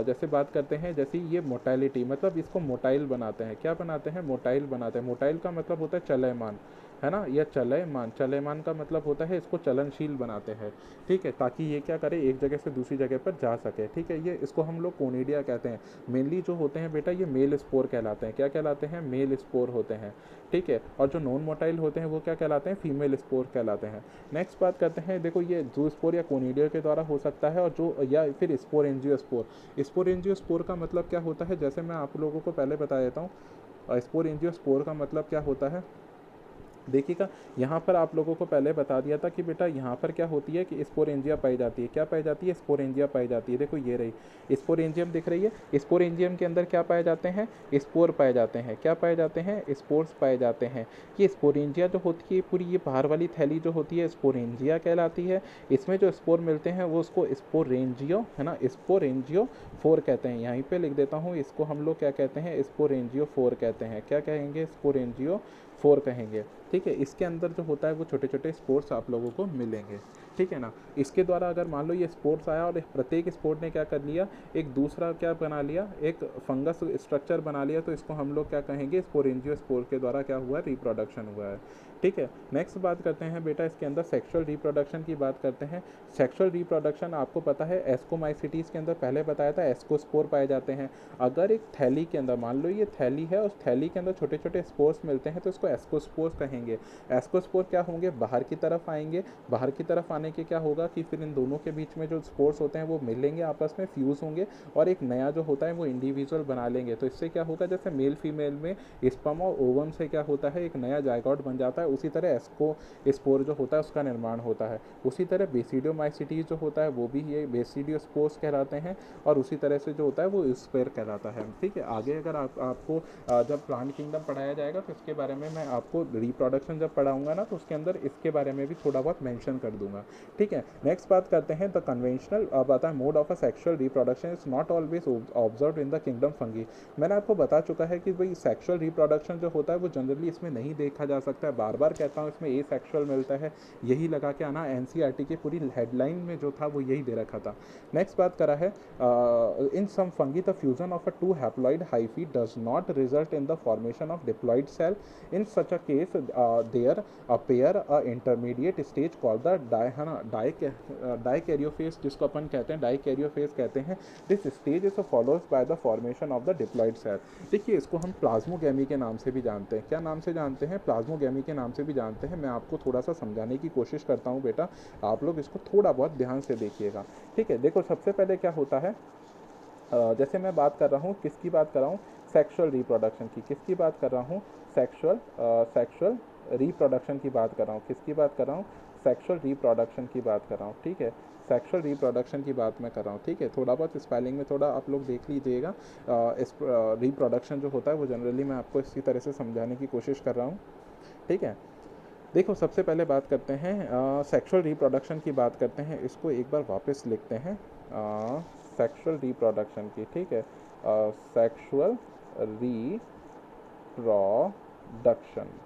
जैसे बात करते हैं, जैसे ये मोटाइलिटी, मतलब इसको मोटाइल बनाते हैं। क्या बनाते हैं, मोटाइल बनाते हैं। मोटाइल का मतलब होता है चलयमान, है ना, या चलयमान। चलयमान का मतलब होता है इसको चलनशील बनाते हैं, ठीक है, ताकि ये क्या करे, एक जगह से दूसरी जगह पर जा सके, ठीक है। ये इसको हम लोग कोनिडिया कहते हैं। मेनली जो होते हैं बेटा ये मेल स्पोर कहलाते हैं। क्या कहलाते हैं, मेल स्पोर होते हैं, ठीक है। और जो नॉन मोटाइल होते हैं वो क्या कहलाते हैं, फीमेल स्पोर कहलाते हैं। नेक्स्ट बात करते हैं, देखो ये जू स्पोर या कोनिडिया के द्वारा हो सकता है, और जो या फिर स्पोर एंजियोस्पोर। स्पोर एंजियोस्पोर का मतलब क्या होता है, जैसे मैं आप लोगों को पहले बता देता हूँ। स्पोर एंजियोस्पोर का मतलब क्या होता है, देखिएगा, यहाँ पर आप लोगों को पहले बता दिया था कि बेटा यहाँ पर क्या होती है कि स्पोरेंजिया पाई जाती है। क्या पाई जाती है, स्पोरेंजिया पाई जाती है। देखो ये रही स्पोरेंजियम, दिख रही है। स्पोरेंजियम के अंदर क्या पाए जाते हैं, स्पोर पाए जाते हैं। क्या पाए जाते हैं, स्पोर्स पाए जाते हैं। ये स्पोरेंजिया जो होती है पूरी, ये बाहर वाली थैली जो होती है स्पोरेंजिया कहलाती है। इसमें जो स्पोर मिलते हैं वो उसको स्पोरेंजियो, है ना, स्पोरेंजियो फोर कहते हैं। यहीं पे लिख देता हूँ, इसको हम लोग क्या कहते हैं, स्पोरेंजियो फोर कहते हैं। क्या कहेंगे, स्पोरेंजियो फोर कहेंगे, ठीक है। इसके अंदर जो होता है वो छोटे छोटे स्पोर्ट्स आप लोगों को मिलेंगे, ठीक है ना। इसके द्वारा अगर मान लो ये स्पोर्ट्स आया और प्रत्येक स्पोर्ट ने क्या कर लिया, एक दूसरा क्या बना लिया, एक फंगस स्ट्रक्चर बना लिया, तो इसको हम लोग क्या कहेंगे, स्पोरेंजियो स्पोर के द्वारा क्या हुआ, रिप्रोडक्शन हुआ है, ठीक है। नेक्स्ट बात करते हैं बेटा, इसके अंदर सेक्सुअल रिप्रोडक्शन की बात करते हैं। सेक्सुअल रिप्रोडक्शन आपको पता है एस्कोमाइसिटीज़ के अंदर पहले बताया था एस्कोस्पोर पाए जाते हैं। अगर एक थैली के अंदर, मान लो ये थैली है, उस थैली के अंदर छोटे छोटे स्पोर्स मिलते हैं, तो इसको एस्कोस्पोर्स कहेंगे। एस्कोस्पोर क्या होंगे, बाहर की तरफ आएंगे। बाहर की तरफ आने के क्या होगा कि फिर इन दोनों के बीच में जो स्पोर्स होते हैं वो मिलेंगे, आपस में फ्यूज़ होंगे, और एक नया जो होता है वो इंडिविजुअल बना लेंगे। तो इससे क्या होगा, जैसे मेल फीमेल में स्पर्म और ओवम से क्या होता है, एक नया जायगोट बन जाता है, उसी तरह एस्को स्पोर जो होता है उसका निर्माण होता है। उसी तरह बेसिडियोमाइसिटीज जो होता है वो भी ये बेसिडियोस्पोर्स कहलाते हैं, और उसी तरह से जो होता है वो स्पेर कहलाता है, ठीक है। आगे अगर आपको जब प्लांट किंगडम पढ़ाया जाएगा तो इसके बारे में मैं आपको रिप्रोडक्शन जब पढ़ाऊंगा ना, तो उसके अंदर इसके बारे में भी थोड़ा बहुत मेंशन कर दूंगा, ठीक है। नेक्स्ट बात करते हैं, द कन्वेंशनल आता है mode of a sexual reproduction is not always observe in the kingdom fungi. मैंने आपको बता चुका है कि भाई सेक्सुअल रिप्रोडक्शन जो होता है वो जनरली इसमें नहीं देखा जा सकता है। बार बार कहता हूँ, इसमें ए सेक्सुअल मिलता है, यही लगा के आना। एनसीईआरटी की पूरी हेडलाइन में जो था वो यही दे रखा था। नेक्स्ट बात करा है, in some fungi the fusion of a two haploid hyphae does not result in the formation of diploid cell. In such a case there appear a intermediate stage called the dikaryophase, जिसको अपन कहते हैं dikaryophase कहते हैं। This stage is follows by the formation of the diploid cell. देखिए, इसको हम plasmogamy के नाम से भी जानते हैं। क्या नाम से जानते हैं, प्लाज्मोगैमी के नाम से भी जानते हैं। मैं आपको थोड़ा सा समझाने की कोशिश करता हूँ बेटा, आप लोग इसको थोड़ा बहुत ध्यान से देखिएगा, ठीक है। देखो, सबसे पहले क्या होता है, जैसे मैं बात कर रहा हूँ, किसकी बात कर रहा हूँ, सेक्सुअल रिप्रोडक्शन की। किसकी बात कर रहा हूँ, सेक्सुअल रिप्रोडक्शन की बात कर रहा हूँ। किसकी बात कर रहा हूँ, सेक्सुअल रिप्रोडक्शन की बात कर रहा हूँ, ठीक है। सेक्सुअल रिप्रोडक्शन की बात मैं कर रहा हूँ, ठीक है। थोड़ा बहुत स्पेलिंग में थोड़ा आप लोग देख लीजिएगा। इस रिप्रोडक्शन जो होता है वो जनरली मैं आपको इसी तरह से समझाने की कोशिश कर रहा हूँ, ठीक है। देखो, सबसे पहले बात करते हैं सेक्सुअल रिप्रोडक्शन की बात करते हैं। इसको एक बार वापस लिखते हैं, सेक्सुअल रिप्रोडक्शन की, ठीक है। सेक्सुअल रिप्रोडक्शन,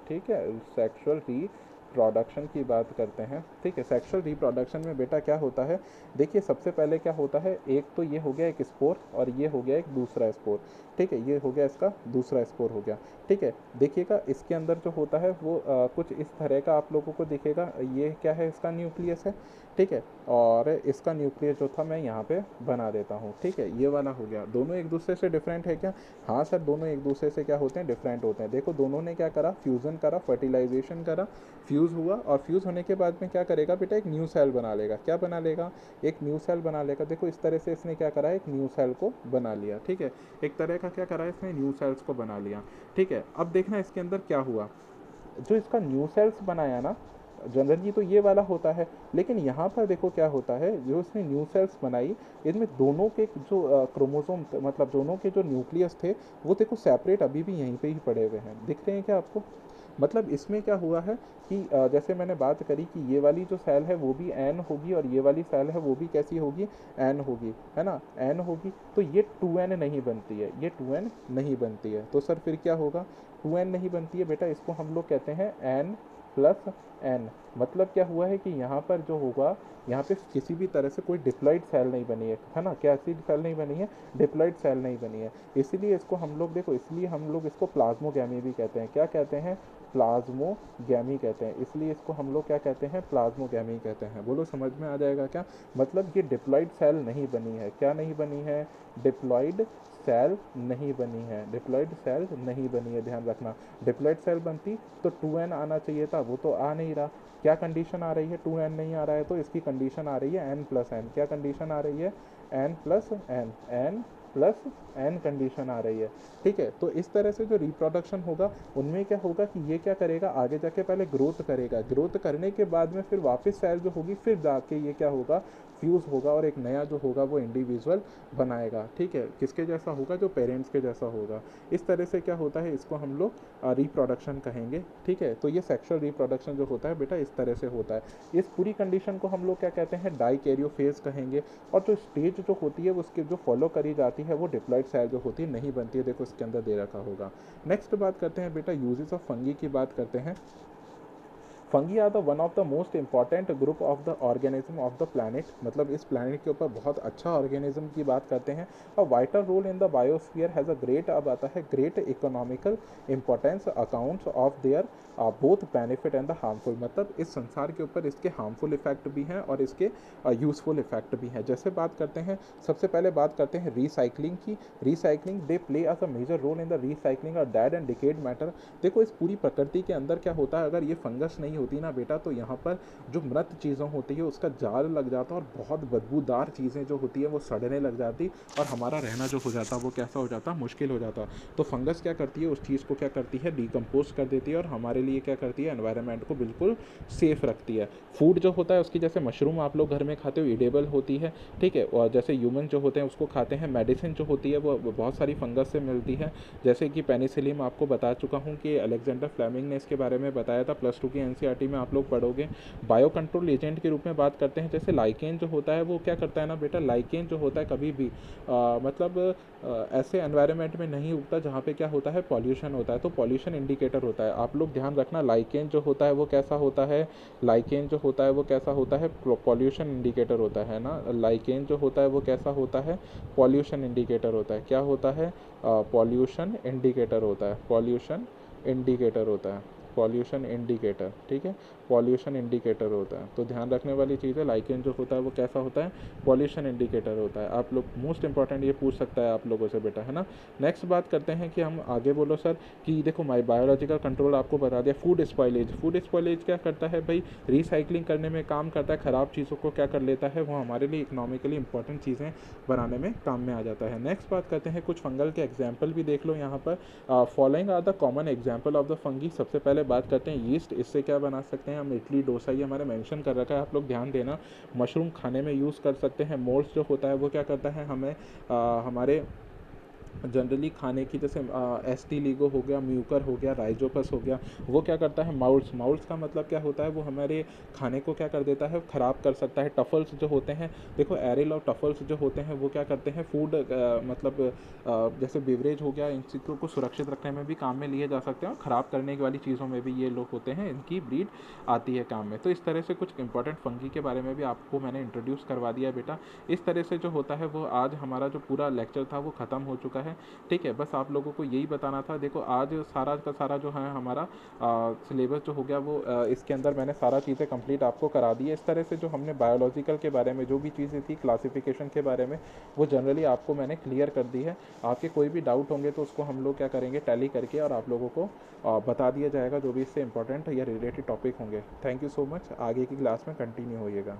ठीक है, सेक्सुअल रिप्रोडक्शन की बात करते हैं, ठीक है। सेक्सुअल रिप्रोडक्शन में बेटा क्या होता है, देखिए, सबसे पहले क्या होता है, एक तो ये हो गया एक स्पोर, और ये हो गया एक दूसरा स्पोर, ठीक है। ये हो गया इसका दूसरा स्पोर हो गया, ठीक है। देखिएगा, इसके अंदर जो होता है वो कुछ इस तरह का आप लोगों को दिखेगा। ये क्या है, इसका न्यूक्लियस है, ठीक है। और इसका न्यूक्लियस जो था मैं यहाँ पे बना देता हूँ, ठीक है। ये वाला हो गया। दोनों एक दूसरे से डिफरेंट है क्या, हाँ सर, दोनों एक दूसरे से क्या होते हैं, डिफरेंट होते हैं। देखो, दोनों ने क्या करा, फ्यूज़न करा, फर्टिलाइजेशन करा, फ्यूज़ हुआ, और फ्यूज़ होने के बाद में क्या करेगा बेटा, एक न्यू सेल बना लेगा। क्या बना लेगा, एक न्यू सेल बना लेगा। देखो, इस तरह से इसने क्या करा, एक न्यू सेल को बना लिया, ठीक है। एक तरह का क्या करा, इसने न्यू सेल्स को बना लिया, ठीक है। अब देखना इसके अंदर क्या हुआ, जो इसका न्यू सेल्स बनाया ना, जनरली तो ये वाला होता है, लेकिन यहाँ पर देखो क्या होता है, जो इसने न्यू सेल्स बनाई, इनमें दोनों के जो क्रोमोसोम, मतलब दोनों के जो न्यूक्लियस थे, वो देखो सेपरेट अभी भी यहीं पे ही पड़े हुए हैं। दिख रहे हैं क्या आपको, मतलब इसमें क्या हुआ है कि जैसे मैंने बात करी कि ये वाली जो सेल है वो भी एन होगी और ये वाली सेल है वो भी कैसी होगी, एन होगी, है ना, एन होगी। तो ये 2n नहीं बनती है, ये 2n नहीं बनती है। तो सर फिर क्या होगा, 2n नहीं बनती है बेटा, इसको हम लोग कहते हैं n प्लस एन। मतलब क्या हुआ है कि यहाँ पर जो होगा, यहाँ पे किसी भी तरह से कोई डिप्लॉइड सेल नहीं बनी है ना, क्या ऐसी सेल नहीं बनी है, डिप्लॉइड सेल नहीं बनी है। इसीलिए इसको हम लोग देखो, इसलिए हम लोग इसको प्लाज्मोगैमी भी कहते हैं। क्या कहते हैं, प्लाज्मोगैमी कहते हैं। इसलिए इसको हम लोग क्या कहते हैं, प्लाज्मोगैमी कहते हैं। बोलो समझ में आ जाएगा क्या, मतलब ये डिप्लॉइड सेल नहीं बनी है। क्या नहीं बनी है, डिप्लॉइड सेल नहीं बनी है, डिप्लॉइड सेल नहीं बनी है, ध्यान रखना। डिप्लॉइड सेल बनती तो 2n आना चाहिए था, वो तो आ नहीं रहा। क्या कंडीशन आ रही है, 2n नहीं आ रहा है, तो इसकी कंडीशन आ रही है n प्लस एन। क्या कंडीशन आ रही है, n plus n, n plus n condition आ रही है। ठीक है, तो इस तरह से जो रिप्रोडक्शन होगा उनमें क्या होगा कि ये क्या करेगा, आगे जाके पहले ग्रोथ करेगा, ग्रोथ करने के बाद में फिर वापस सेल जो होगी फिर जाके ये क्या होगा, फ्यूज़ होगा और एक नया जो होगा वो इंडिविजुअल बनाएगा। ठीक है, किसके जैसा होगा, जो पेरेंट्स के जैसा होगा। इस तरह से क्या होता है, इसको हम लोग रिप्रोडक्शन कहेंगे। ठीक है, तो ये सेक्सुअल रिप्रोडक्शन जो होता है बेटा इस तरह से होता है। इस पूरी कंडीशन को हम लोग क्या कहते हैं, डाइकैरियोफेज कहेंगे। और जो स्टेज जो होती है उसके जो फॉलो करी जाती है वो डिप्लॉइड सेल जो होती है नहीं बनती है। देखो इसके अंदर दे रखा होगा। नेक्स्ट बात करते हैं बेटा, यूजेस ऑफ फंगी की बात करते हैं। Fungi are the one of the most important group of the organism of the planet. मतलब इस प्लानट के ऊपर बहुत अच्छा ऑर्गेनिज्म की बात करते हैं। और vital role in the biosphere has a great, अब आता है great economical importance accounts of their both benefit and the harmful. मतलब इस संसार के ऊपर इसके हार्मफुल इफेक्ट भी हैं और इसके यूजफुल इफेक्ट भी हैं। जैसे बात करते हैं, सबसे पहले बात करते हैं रिसाइकलिंग की। Recycling, they play as a major role in the recycling और डेड एंड डिकेड मैटर। देखो इस पूरी प्रकृति के अंदर क्या होता है, अगर ये फंगस नहीं होती ना बेटा, तो यहाँ पर जो मृत चीज़ों होती है उसका जाल लग जाता और बहुत बदबूदार चीज़ें जो होती है वो सड़ने लग जाती और हमारा रहना जो हो जाता वो कैसा हो जाता, मुश्किल हो जाता। तो फंगस क्या करती है, उस चीज़ को क्या करती है, डिकम्पोज कर देती है और हमारे लिए क्या करती है, एनवायरनमेंट को बिल्कुल सेफ रखती है। फूड जो होता है उसकी, जैसे मशरूम आप लोग घर में खाते हो, ईडेबल होती है। ठीक है, और जैसे ह्यूमन जो होते हैं उसको खाते हैं। मेडिसिन जो होती है वो बहुत सारी फंगस से मिलती है, जैसे कि पेनिसिलिन आपको बता चुका हूँ कि अलेक्जेंडर फ्लेमिंग ने इसके बारे में बताया था, +2 की एनसीईआरटी में आप लोग पढ़ोगे। बायो कंट्रोल एजेंट के रूप में बात करते हैं, जैसे लाइकेन जो होता है वो क्या करता है ना बेटा, लाइकेन जो होता है कभी भी मतलब ऐसे एनवायरनमेंट में नहीं उगता जहाँ पे क्या होता है, पॉल्यूशन होता है। तो पॉल्यूशन इंडिकेटर होता है, आप लोग ध्यान रखना। लाइकेन जो होता है वो कैसा होता है, लाइकेन जो होता है वो कैसा होता है, पॉल्यूशन इंडिकेटर होता है ना। लाइकेन जो होता है वो कैसा होता है, पॉल्यूशन इंडिकेटर होता है। क्या होता है, पॉल्यूशन इंडिकेटर होता है, पॉल्यूशन इंडिकेटर होता है, पॉल्यूशन इंडिकेटर। ठीक है, पॉल्यूशन इंडिकेटर होता है। तो ध्यान रखने वाली चीज़ है, लाइकेन जो होता है वो कैसा होता है, पॉल्यूशन इंडिकेटर होता है। आप लोग मोस्ट इंपॉर्टेंट ये पूछ सकता है आप लोगों से बेटा, है ना। नेक्स्ट बात करते हैं कि हम आगे, बोलो सर, कि देखो माई बायोलॉजिकल कंट्रोल आपको बता दिया। फूड स्पॉइलेज, फूड स्पॉइलेज क्या करता है भाई, रिसाइकलिंग करने में काम करता है, ख़राब चीज़ों को क्या कर लेता है, वो हमारे लिए इकोनॉमिकली इंपॉर्टेंट चीज़ें बनाने में काम में आ जाता है। नेक्स्ट बात करते हैं, कुछ फंगल के एग्जाम्पल भी देख लो यहाँ पर। Following are the common example of the fungi. सबसे पहले बात करते हैं यीस्ट, इससे क्या बना सकते हैं हम, इडली डोसा, ये हमारे मेंशन कर रखा है, आप लोग ध्यान देना। मशरूम खाने में यूज़ कर सकते हैं। मोल्स जो होता है वो क्या करता है, हमें हमारे जनरली खाने की, जैसे एस्टिलिगो हो गया, म्यूकर हो गया, राइजोपस हो गया, वो क्या करता है, माउल्स, माउल्स का मतलब क्या होता है, वो हमारे खाने को क्या कर देता है, ख़राब कर सकता है। टफल्स जो होते हैं, देखो एरिल और टफल्स जो होते हैं वो क्या करते हैं, फूड मतलब जैसे बेवरेज हो गया, इन चीज़ों को सुरक्षित रखने में भी काम में लिए जा सकते हैं और ख़राब करने वाली चीज़ों में भी ये लोग होते हैं, इनकी ब्रीड आती है काम में। तो इस तरह से कुछ इंपॉर्टेंट फंगी के बारे में भी आपको मैंने इंट्रोड्यूस करवा दिया बेटा। इस तरह से जो होता है वो आज हमारा जो पूरा लेक्चर था वो ख़त्म हो चुका है। ठीक है, बस आप लोगों को यही बताना था। देखो आज सारा का सारा जो है हमारा सिलेबस जो हो गया वो इसके अंदर मैंने सारा चीज़ें कंप्लीट आपको करा दी है। इस तरह से जो हमने बायोलॉजिकल के बारे में जो भी चीज़ें थी, क्लासिफिकेशन के बारे में, वो जनरली आपको मैंने क्लियर कर दी है। आपके कोई भी डाउट होंगे तो उसको हम लोग क्या करेंगे, टैली करके और आप लोगों को बता दिया जाएगा जो भी इससे इंपॉर्टेंट या रिलेटेड टॉपिक होंगे। थैंक यू सो मच, आगे की क्लास में कंटिन्यू होइएगा।